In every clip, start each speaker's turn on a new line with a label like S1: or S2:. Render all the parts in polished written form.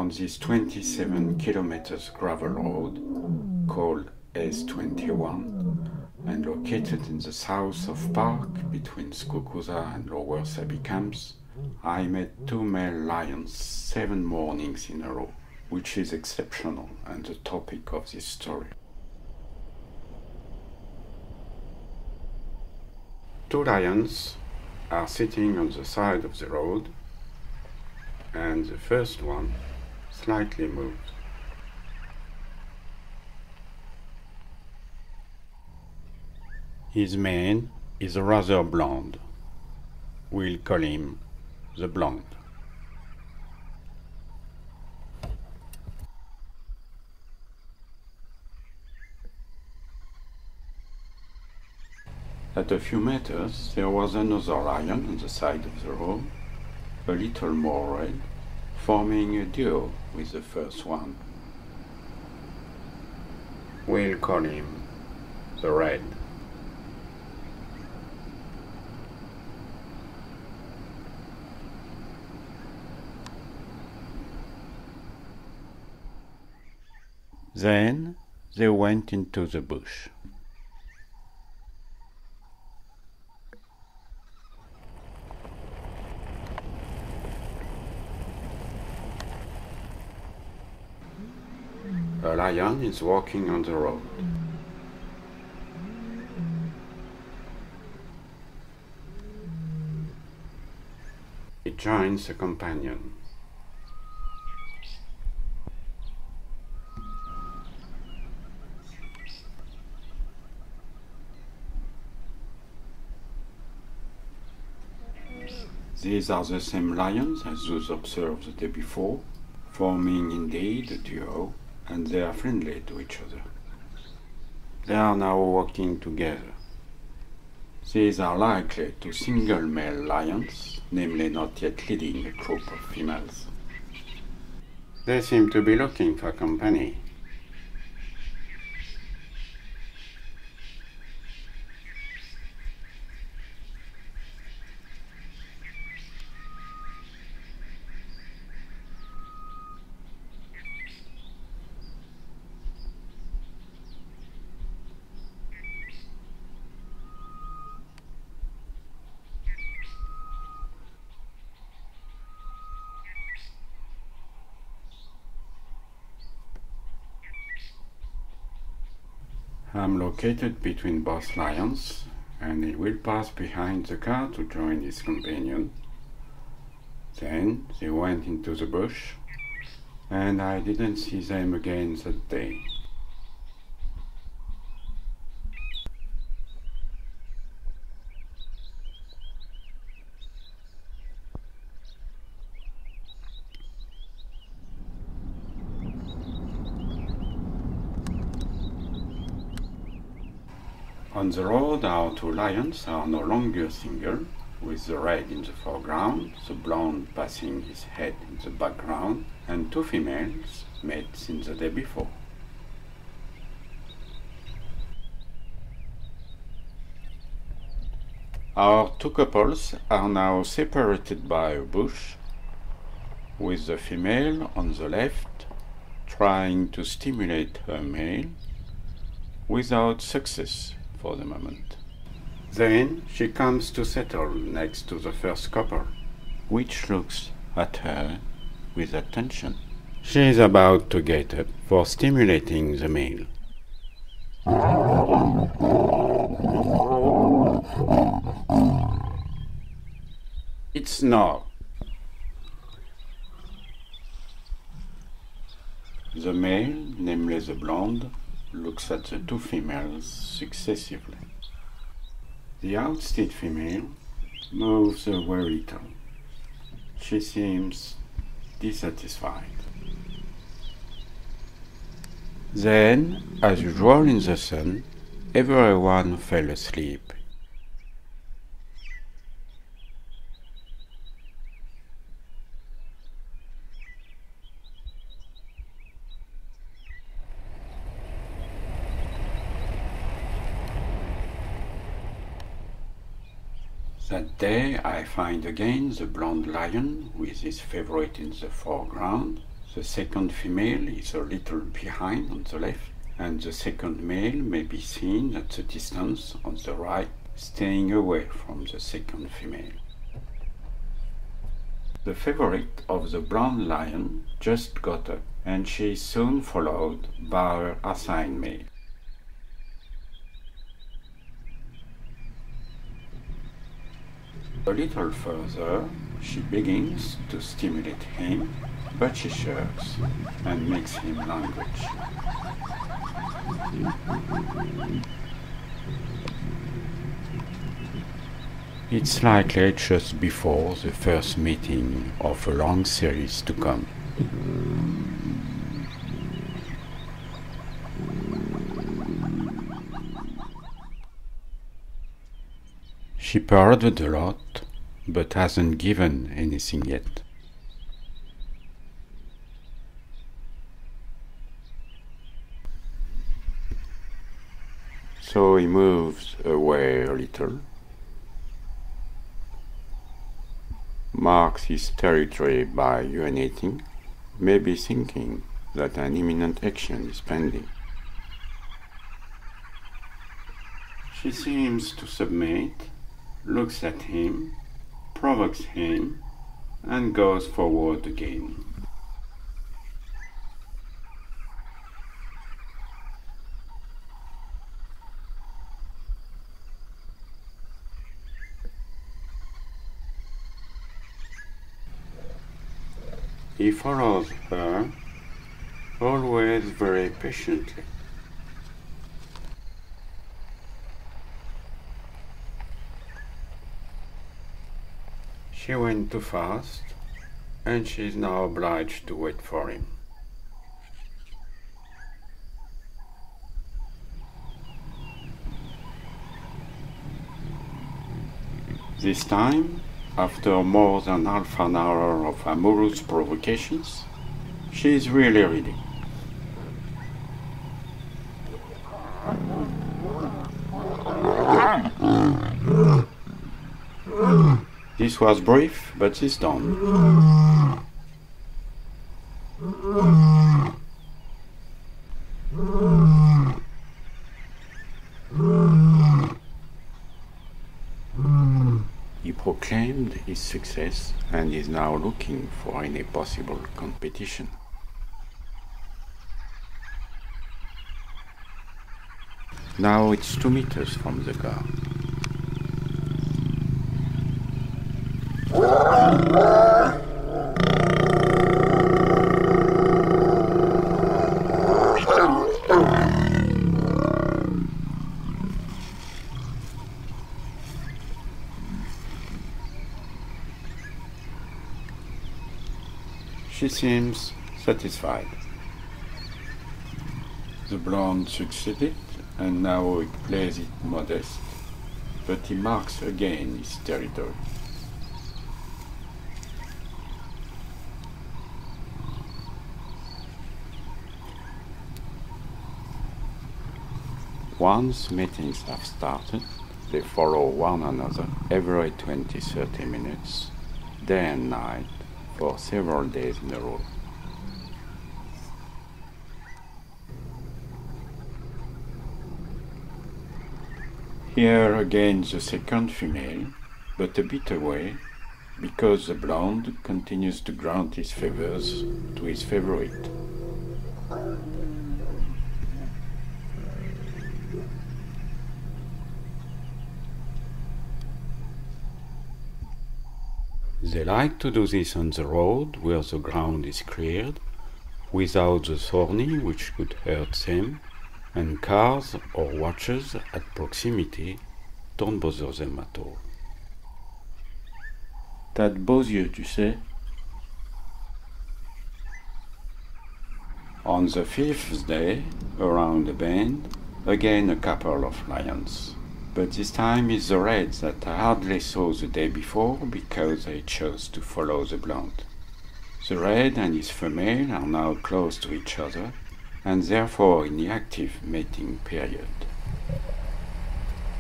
S1: on this 27 kilometers gravel road called S21 and located in the south of Park between Skukuza and Lower Sabi camps, I met 2 male lions 7 mornings in a row, which is exceptional and the topic of this story. 2 lions are sitting on the side of the road, and the first one slightly moves. His mane is rather blonde. We'll call him the blonde. At a few meters there was another lion on the side of the road, a little more red, forming a duo with the first one. We'll call him the red. Then they went into the bush. A lion is walking on the road. It joins a companion. These are the same lions as those observed the day before, forming indeed a duo, and they are friendly to each other. They are now walking together. These are likely 2 single male lions, namely not yet leading a group of females. They seem to be looking for company. I'm located between both lions, and he will pass behind the car to join his companion. Then they went into the bush, and I didn't see them again that day. On the road, our 2 lions are no longer single, with the red in the foreground, the blonde passing his head in the background, and 2 females met since the day before. Our 2 couples are now separated by a bush, with the female on the left trying to stimulate her male, without success for the moment. Then she comes to settle next to the first couple, which looks at her with attention. She is about to get up for stimulating the male. It's no. The male, namely the blonde, looks at the 2 females successively. The outside female moves very little. She seems dissatisfied. Then, as usual in the sun, everyone fell asleep. That day I find again the blonde lion with his favorite in the foreground, The second female is a little behind on the left, and the second male may be seen at the distance on the right, staying away from the second female. The favorite of the blonde lion just got up, and she is soon followed by her assigned male. A little further, she begins to stimulate him, but she shirks and makes him language. It's likely just before the first meeting of a long series to come. She parroted a lot, but hasn't given anything yet. So he moves away a little, marks his territory by urinating, maybe thinking that an imminent action is pending. She seems to submit, looks at him, provokes him, and goes forward again. He follows her, always very patiently. She went too fast, and she is now obliged to wait for him. This time, after more than half an hour of amorous provocations, she is really ready. This was brief, but it's done. He proclaimed his success and is now looking for any possible competition. Now it's 2 meters from the car. She seems satisfied. The blonde succeeded, and now he plays it modest, but he marks again his territory. Once meetings have started, they follow one another every 20-30 minutes, day and night, for several days in a row. Here again the second female, but a bit away, because the blonde continues to grant his favors to his favorite. They like to do this on the road where the ground is cleared, without the thorny which could hurt them, and cars or watches at proximity don't bother them at all. T'as de beaux yeux, tu sais. On the 5th day, around the bend, again a couple of lions. But this time it's the reds that I hardly saw the day before because they chose to follow the blonde. The red and his female are now close to each other and therefore in the active mating period.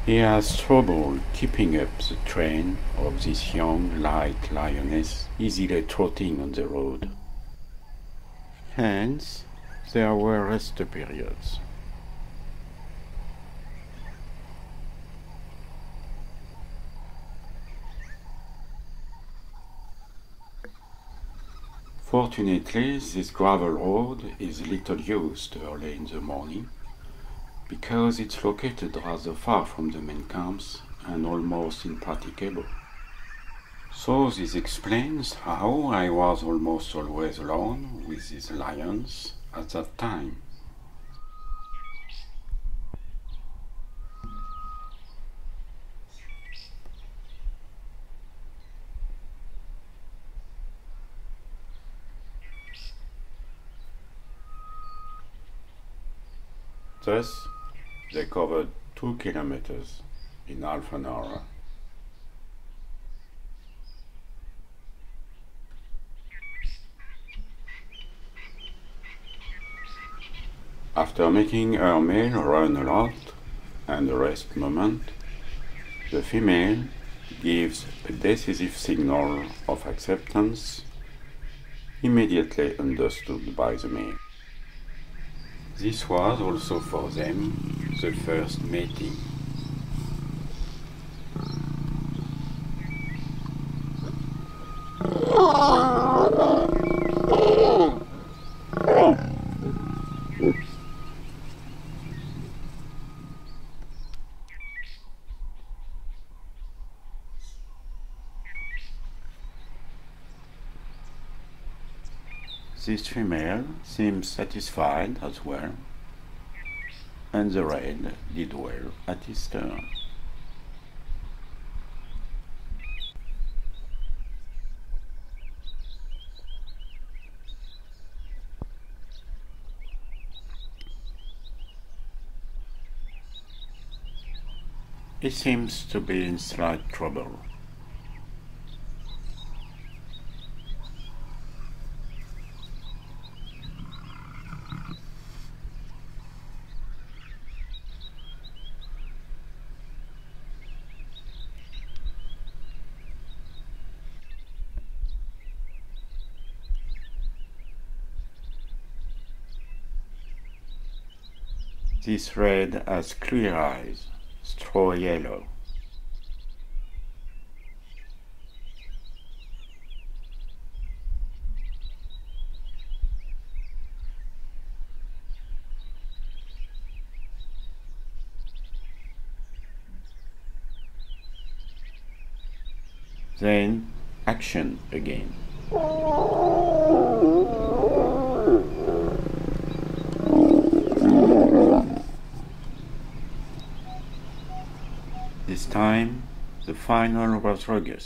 S1: He has trouble keeping up the train of this young light lioness easily trotting on the road. Hence, there were rest periods. Fortunately, this gravel road is little used early in the morning because it's located rather far from the main camps and almost impracticable. So this explains how I was almost always alone with these lions at that time. Thus, they covered 2 kilometers in half an hour. After making her male run a lot and a rest moment, the female gives a decisive signal of acceptance, immediately understood by the male. This was also for them the first mating. This female seems satisfied as well, and the red did well at his turn. He seems to be in slight trouble. This red has clear eyes, straw yellow. Then action again. This time, the final was rugged.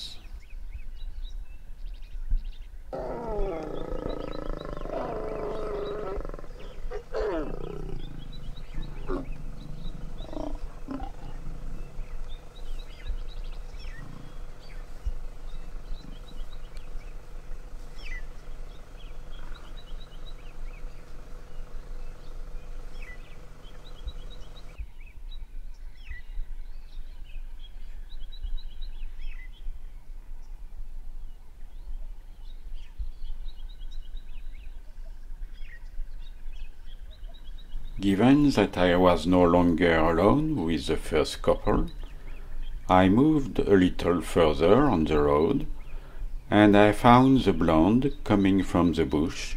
S1: Given that I was no longer alone with the first couple, I moved a little further on the road, and I found the blonde coming from the bush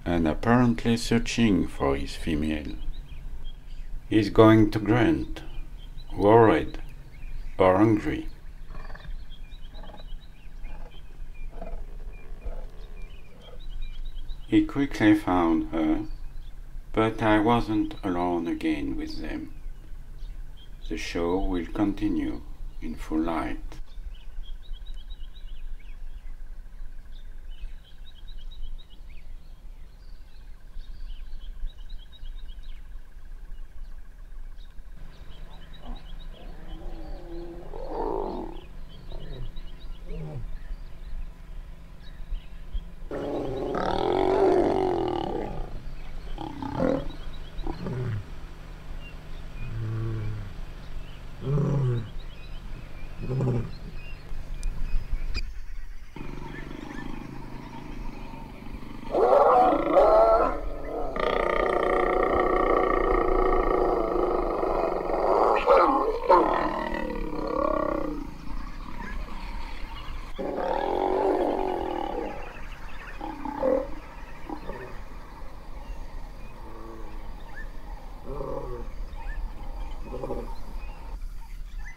S1: and apparently searching for his female. He's going to grunt, worried or hungry. He quickly found her, but I wasn't alone again with them. The show will continue in full light.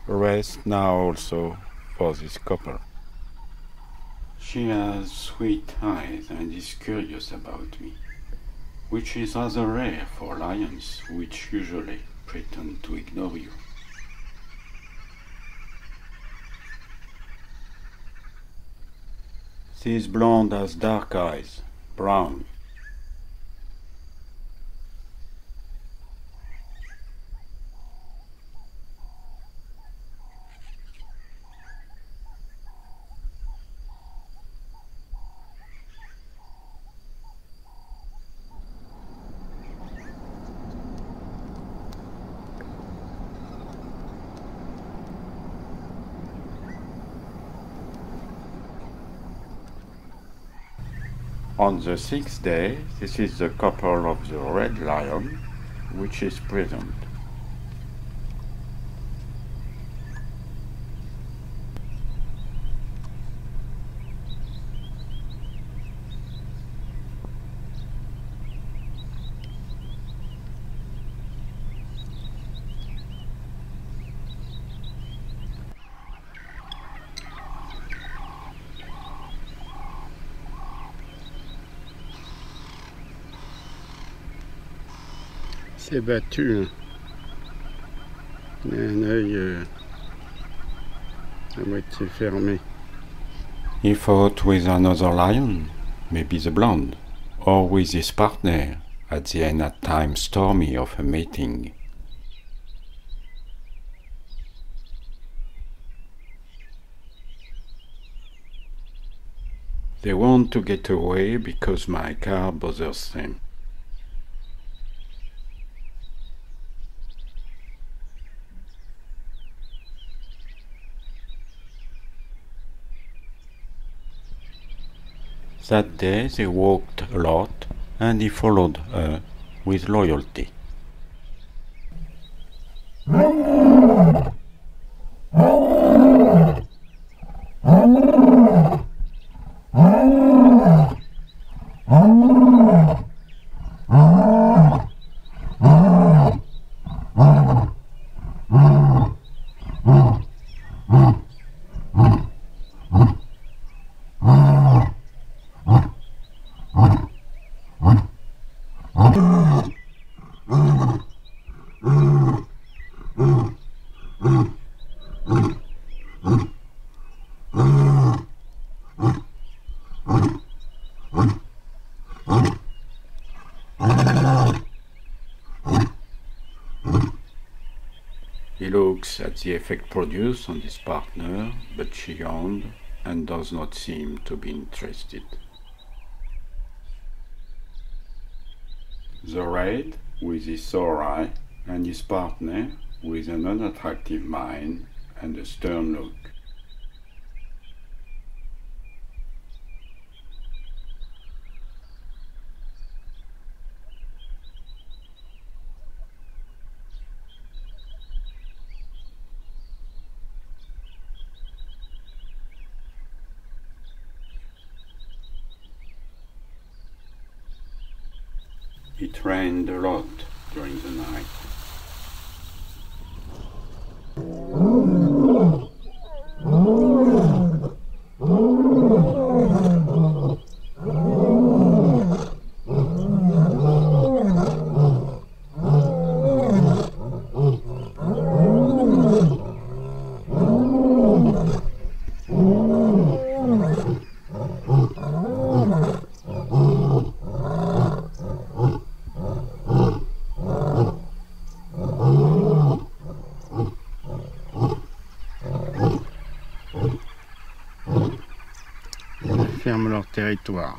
S1: Rest now also for this couple. She has sweet eyes and is curious about me, which is rather rare for lions, which usually pretend to ignore you. This blonde has dark eyes, brown. On the sixth day, this is the couple of the red lion, which is present.
S2: s'est battu, hein. Il a un œil à moitié fermé.
S1: He fought with another lion, maybe the blonde, or with his partner at the end at time stormy of a mating. They want to get away because my car bothers them. That day they walked a lot and he followed her with loyalty. He looks at the effect produced on his partner, but she yawned and does not seem to be interested. The red, with his sore eye, and his partner, with an unattractive mind and a stern look. It rained a lot during the night.
S2: Ferment leur territoire.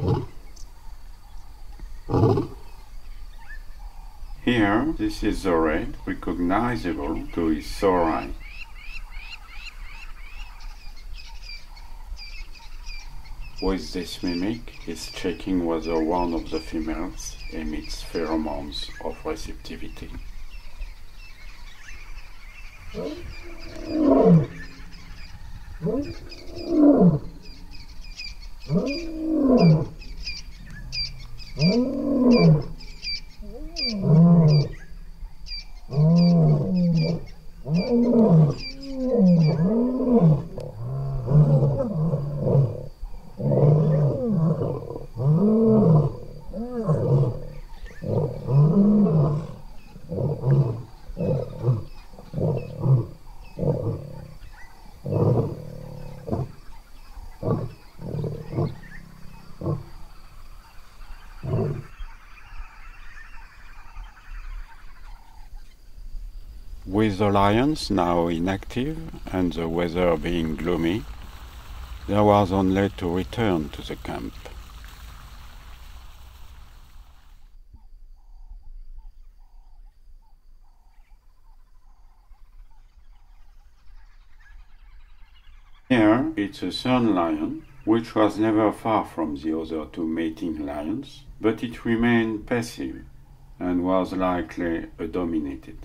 S1: Here, this is the red, recognizable to his sore eye. With this mimic, he's checking whether one of the females emits pheromones of receptivity. With the lions now inactive and the weather being gloomy, there was only to return to the camp. Here it's a sun lion, which was never far from the other two mating lions, but it remained passive and was likely dominated.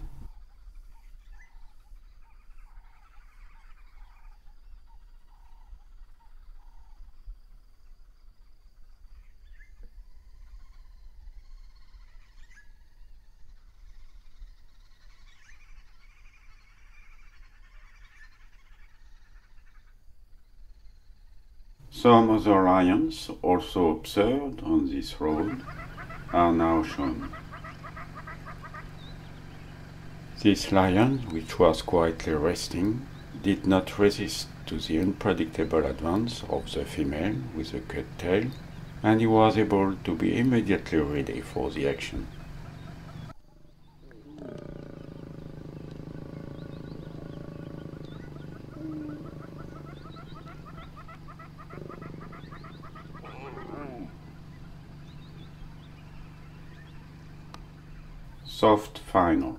S1: Some other lions, also observed on this road, are now shown. This lion, which was quietly resting, did not resist to the unpredictable advance of the female with a cut tail, and he was able to be immediately ready for the action. Soft final.